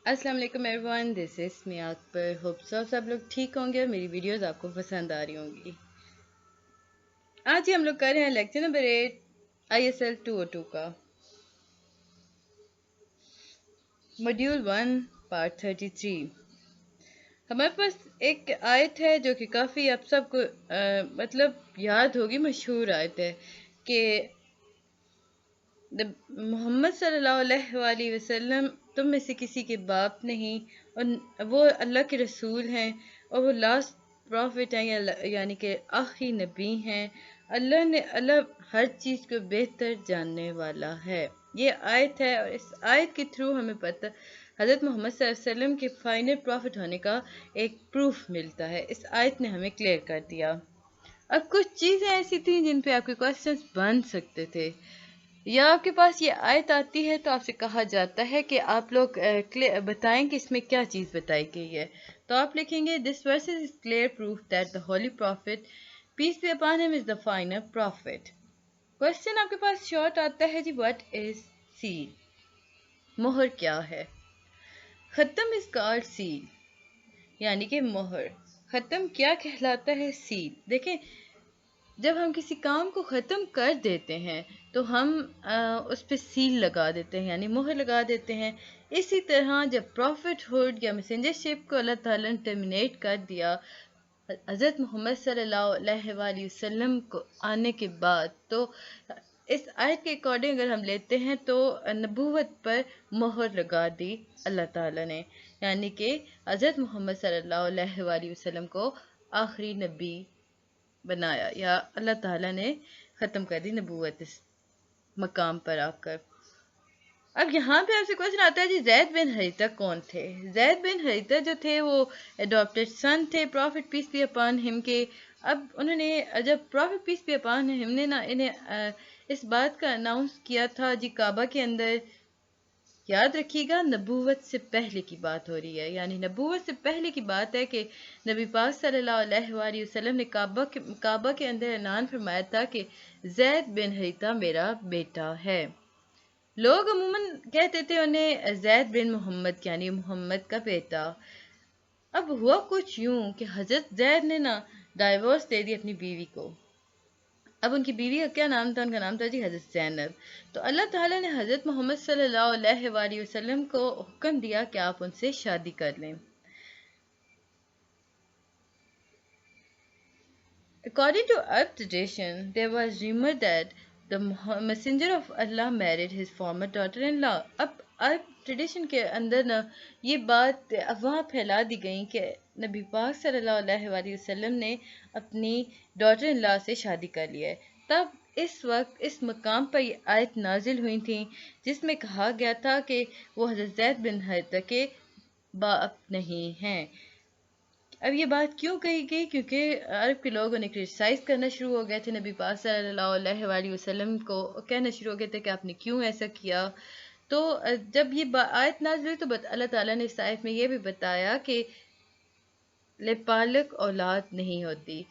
अस्सलाम वालेकुम everyone, this is me Akbar. Hope सब लोग ठीक होंगे और मेरी वीडियोस आपको पसंद आ रही होंगी। आज ही हम लोग कर रहे हैं लेक्चर नंबर 8 ISL202 का मॉड्यूल 1 पार्ट 33। हमारे पास एक आयत है जो कि काफ़ी आप सबको मतलब याद होगी, मशहूर आयत है कि मोहम्मद सल्लल्लाहु अलैहि वसल्लम तुम में से किसी के बाप नहीं और वो अल्लाह के रसूल हैं और वो लास्ट प्रॉफिट हैं यानी कि आखिरी नबी हैं। अल्लाह हर चीज़ को बेहतर जानने वाला है। ये आयत है और इस आयत के थ्रू हमें पता हज़रत मोहम्मद सल्लल्लाहु अलैहि वसल्लम के फाइनल प्रॉफिट होने का एक प्रूफ मिलता है। इस आयत ने हमें क्लियर कर दिया। अब कुछ चीज़ें ऐसी थी जिन पे आपके क्वेश्चंस बन सकते थे, या आपके पास ये आयत आती है तो आपसे कहा जाता है कि आप लोग बताएं कि इसमें क्या चीज़ बताई गई है। तो आप लिखेंगे this verse is clear proof that the holy prophet peace be upon him is the final prophet. Question आपके पास शॉर्ट आता है जी, व्हाट इज सील? मोहर क्या है? खत्म इज कॉल्ड सील, यानी कि मोहर। खत्म क्या कहलाता है? सील। देखें, जब हम किसी काम को ख़त्म कर देते हैं तो हम उस पर सील लगा देते हैं, यानी मोहर लगा देते हैं। इसी तरह जब प्रॉफिटहुड या मैसेंजरशिप को अल्लाह ताला ने टर्मिनेट कर दिया हज़रत मोहम्मद सल्लल्लाहु अलैहि वसल्लम को आने के बाद, तो इस आयत के अकॉर्डिंग अगर हम लेते हैं तो नबूवत पर मोहर लगा दी अल्लाह ताला ने, यानी कि हज़रत मोहम्मद सल्लल्लाहु अलैहि वसल्लम को आखिरी नबी बनाया या अल्लाह ताला ने ख़त्म कर दी नबूवत इस मकाम पर आकर। अब यहाँ पे आपसे क्वेश्चन आता है जी, जैद बिन हरीता कौन थे? जैद बिन हरीता जो थे वो एडॉप्टेड सन थे prophet peace be upon him के। अब उन्होंने जब prophet peace be upon him ने ना इन्हें इस बात का अनाउंस किया था जी काबा के अंदर, याद रखिएगा नबूवत से पहले की बात हो रही है, यानी नबूवत से पहले की बात है कि नबी पाक सल्लल्लाहु अलैहि वसल्लम ने काबा के अंदर ऐलान फरमाया था कि जैद बिन हरीता मेरा बेटा है। लोग अमूमन कहते थे उन्हें जैद बिन मोहम्मद, यानी मोहम्मद का बेटा। अब हुआ कुछ यूं कि हजरत जैद ने ना डाइवोर्स दे दी अपनी बीवी को। अब उनकी बीवी का क्या नाम था? उनका नाम था जी हज़रत ज़ैनब। तो अल्लाह ताला ने हज़रत मोहम्मद सल्लल्लाहु अलैहि वसल्लम को हुक्म दिया कि आप उनसे शादी कर लें। According to Arab tradition, there was rumor that the messenger of Allah married his former daughter-in-law. अब अरब ट्रेडिशन के अंदर ना ये बात अफवाह फैला दी गई कि नबी पाक सल्लल्लाहु अलैहि वसल्लम ने अपनी डॉटर इन लॉ से शादी कर लिया है। तब इस वक्त इस मकाम पर ये आयत नाजिल हुई थी जिसमें कहा गया था कि वो हज़रत ज़ैद बिन हारिथा के बाप नहीं हैं। अब ये बात क्यों कही गई? क्योंकि अरब के लोग उन्हें क्रिटिसाइज करना शुरू हो गए थे, नबी पाक सल्लल्लाहु अलैहि वसल्लम को कहना शुरू हो गए थे कि आपने क्यों ऐसा किया। तो जब ये आयत नाज़िल हुई तो अल्लाह ताला ने इस आयत में ये भी बताया कि लेपालक औलाद नहीं होती।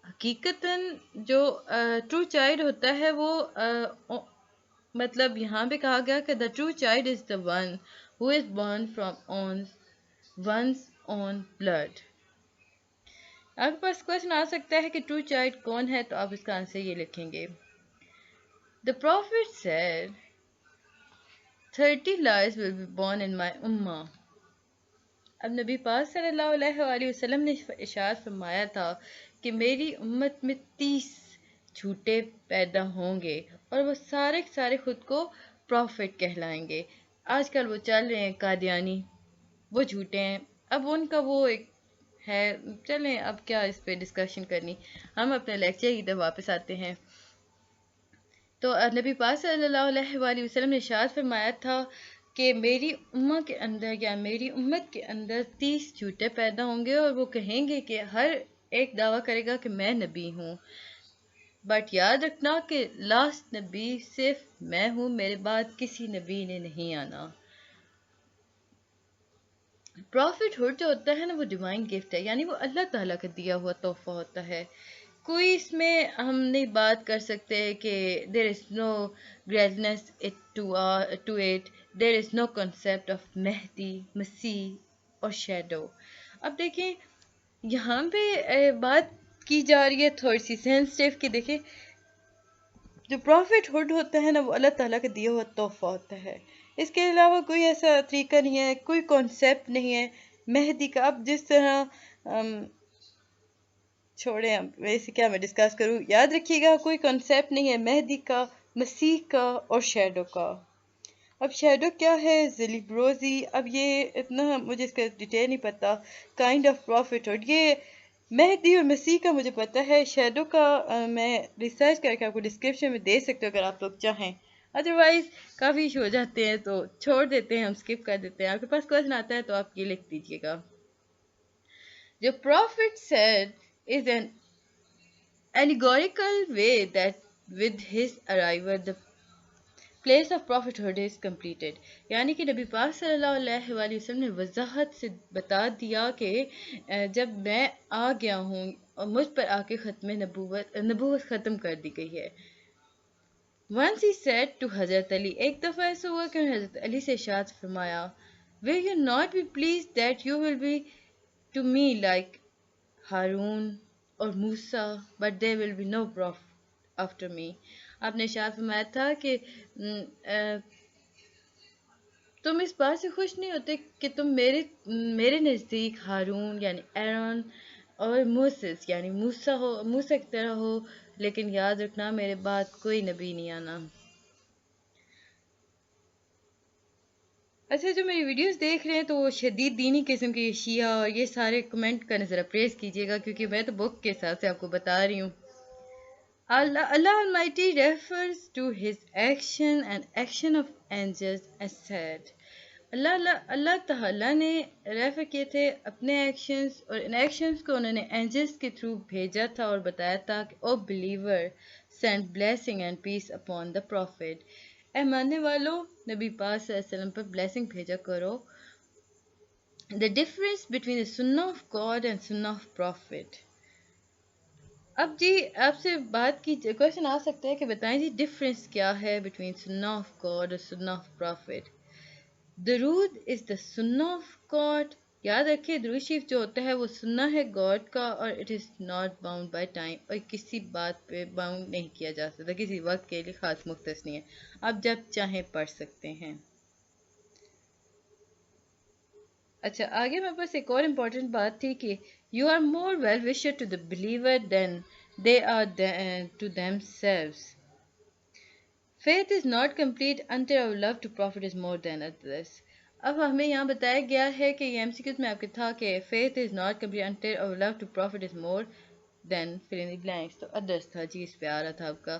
हकीकतन जो ट्रू चाइल्ड होता है वो मतलब यहाँ पे कहा गया कि the true child is the one who is born from one's own blood. आपके पास क्वेश्चन आ सकता है कि ट्रू चाइल्ड कौन है, तो आप इसका आंसर ये लिखेंगे, the profit said 30 lies will be born in my ummah। अब नबी पाक सल्लल्लाहु अलैहि वसल्लम ने इरशाद फरमाया था कि मेरी उम्मत में 30 झूठे पैदा होंगे और वो सारे सारे खुद को प्रॉफिट कहलाएंगे। आजकल वो चल रहे हैं कादियानी, वो झूठे हैं। अब उनका वो एक है, चलें अब क्या इस पे डिस्कशन करनी, हम अपने लेक्चर की तरफ वापस आते हैं। तो नबी पाक सल्लल्लाहु अलैहि वसल्लम ने इरशाद फरमाया था कि मेरी उम्मा के अंदर या मेरी उम्मत के अंदर 30 झूठे पैदा होंगे और वो कहेंगे कि हर एक दावा करेगा कि मैं नबी हूँ, बट याद रखना कि लास्ट नबी सिर्फ मैं हूँ, मेरे बाद किसी नबी ने नहीं आना। प्रॉफिटहुड जो होता है ना वो डिवाइन गिफ्ट है, यानी वो अल्लाह ताला का दिया हुआ तोहफा होता है। कोई इसमें हम नहीं बात कर सकते कि there is no greatness to it, there is no concept of Mahdi, Masih और शेडो। अब देखें यहाँ पे बात की जा रही है थोड़ी सी सेंसिटिव कि देखें जो प्रॉफिट हुड होता है ना वो अल्लाह ताला का दिया हुआ तोहफा होता है। इसके अलावा कोई ऐसा तरीका नहीं है, कोई कॉन्सेप्ट नहीं है मेहदी का। अब जिस तरह छोड़ें, अब वैसे क्या मैं डिस्कस करूँ। याद रखिएगा कोई कॉन्सेप्ट नहीं है मेहदी का, मसीह का और शेडो का। अब शेडो क्या है, जिलीब्रोजी, अब ये इतना मुझे इसका डिटेल नहीं पता। काइंड ऑफ प्रॉफिट और ये मेहदी और मसीह का मुझे पता है। शेडो का मैं रिसर्च करके आपको डिस्क्रिप्शन में दे सकते हो अगर आप लोग चाहें, अदरवाइज काफ़ी इशू हो जाते हैं तो छोड़ देते हैं, हम स्किप कर देते हैं। आपके पास क्वेश्चन आता है तो आप ये लिख दीजिएगा। जो profit said is an allegorical way that with his arrival the place of prophethood is completed। यानी कि नबी पाक सल्लल्लाहु अलैहि वसल्लम ने वजाहत से बता दिया कि जब मैं आ गया हूँ और मुझ पर आके ख़त्म नबूवत ख़त्म कर दी गई है। Once he said to हज़रत अली, एक दफ़ा ऐसा हुआ कि हज़रत अली से इरशाद फरमाया, will you not be pleased that you will be to me like हारून और मूसा, but there will be no prophet after me। आपने इरशाद फरमाया था कि तुम इस बात से खुश नहीं होते कि तुम मेरे नज़दीक हारून यानी एरन और मूसेस यानी मूसा की तरह हो, लेकिन याद रखना मेरे बाद कोई नबी नहीं आना। अच्छा, जो मेरी वीडियोस देख रहे हैं तो वो शदीद दीनी किस्म के शिया और ये सारे कमेंट करना ज़रा प्रेस कीजिएगा, क्योंकि मैं तो बुक के हिसाब से आपको बता रही हूँ। Allah Almighty refers to his action and action of angels as said। अल्लाह ताला ने रेफर किए थे अपने एक्शंस और इन एक्शंस को उन्होंने एंजल्स के थ्रू भेजा था और बताया था कि O believer send blessing and peace upon the prophet. ए मानने वालों, नबी पाक सल्लल्लाहु अलैहि वसल्लम पर ब्लेसिंग भेजा करो। द डिफरेंस बिटवीन द सुन्ना ऑफ गॉड एंड सुन्ना ऑफ प्रॉफिट। अब जी आपसे बात की क्वेश्चन आ सकता है कि बताएं जी डिफरेंस क्या है बिटवीन सुन्ना ऑफ गॉड और सुन्ना ऑफ प्रॉफिट। दरूद इज़ द सुन्ना ऑफ गॉड। याद रखिए दरूद शरीफ जो होता है वो सुन्ना है गॉड का, और it is not bound by time, और किसी बात पे बाउंड नहीं किया जा सकता, किसी वक्त के लिए ख़ास मुख्तस नहीं है, आप जब चाहें पढ़ सकते हैं। अच्छा, आगे मेरे पास एक और इम्पॉर्टेंट बात थी कि you are more well wisher to the believer than they are to themselves। Faith is not complete until our love to prophet is more than others। अब हमें यहाँ बताया गया है कि ये MCQs में आपके था कि faith is not complete until our love to prophet is more than fill in the blanks, तो others था जी। इस पे आ रहा था आपका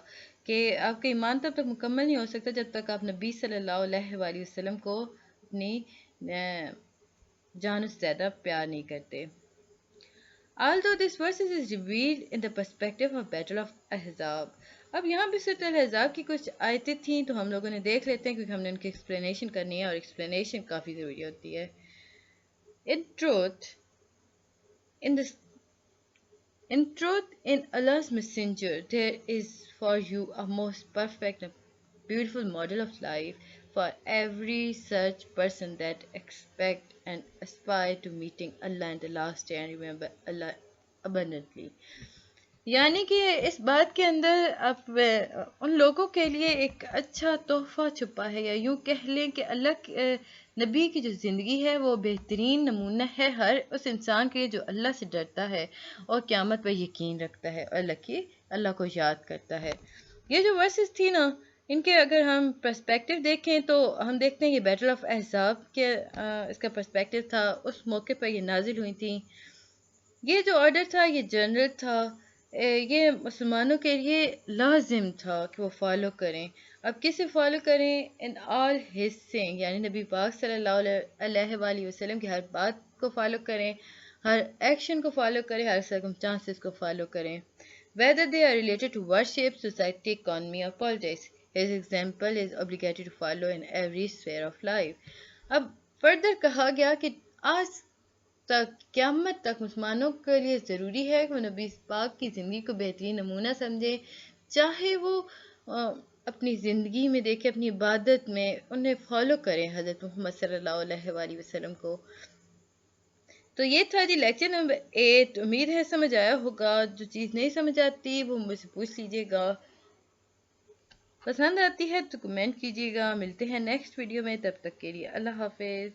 कि आपका ईमान तब तक मुकम्मल नहीं हो सकता जब तक आप नबी सल्लल्लाहु अलैहि वसल्लम को अपनी जान से ज़्यादा प्यार नहीं करते। Although this verse is revealed in the perspective of Battle of Ahzab। अब यहाँ पे सूरत अल-अहज़ाब की कुछ आयतें थीं तो हम लोगों ने देख लेते हैं, क्योंकि हमने उनकी एक्सप्लेनेशन करनी है और एक्सप्लेनेशन काफ़ी ज़रूरी होती है। In truth, in this in truth, in Allah's messenger, there is for you a most perfect and beautiful model of life for every such person that expect and aspire to meeting Allah in the last day and remember Allah abundantly। यानी कि इस बात के अंदर आप उन लोगों के लिए एक अच्छा तोहफा छुपा है, या यूँ कह लें कि नबी की जो ज़िंदगी है वो बेहतरीन नमूना है हर उस इंसान के लिए जो अल्लाह से डरता है और क़यामत पर यकीन रखता है और अल्लाह को याद करता है। ये जो वर्सेस थी ना, इनके अगर हम पर्सपेक्टिव देखें तो हम देखते हैं ये बैटल ऑफ अहज़ाब के इसका पर्सपेक्टिव था, उस मौके पर ये नाजिल हुई थी। ये जो ऑर्डर था ये जनरल था, ये मुसलमानों के लिए लाजिम था कि वो फॉलो करें। अब किसे फॉलो करें? इन ऑल हिज सेइंग, यानी नबी पाक सल्लल्लाहु अलैहि वसल्लम की हर बात को फॉलो करें, हर एक्शन को फॉलो करें, हर सर्कमस्टांसेस को फॉलो करें, whether they are related to worship, society, economy or politics। His example is obligatory to follow in every sphere of life। अब फर्दर कहा गया कि आज تک قیامت تک مسلمانوں کے لیے ضروری ہے کہ وہ نبی پاک کی زندگی کو بہترین نمونہ سمجھے، چاہے وہ اپنی زندگی میں دیکھے، اپنی عبادت میں انہیں فالو کریں حضرت محمد صلی اللہ علیہ وآلہ وسلم کو۔ تو یہ تھا جی لیکچر نمبر 8۔ امید ہے سمجھ آیا ہوگا، جو چیز نہیں سمجھ آتی وہ مجھ سے پوچھ لیجیے گا، پسند آتی ہے تو کمنٹ کیجیے گا۔ ملتے ہیں نیکسٹ ویڈیو میں، تب تک کے لیے اللہ حافظ۔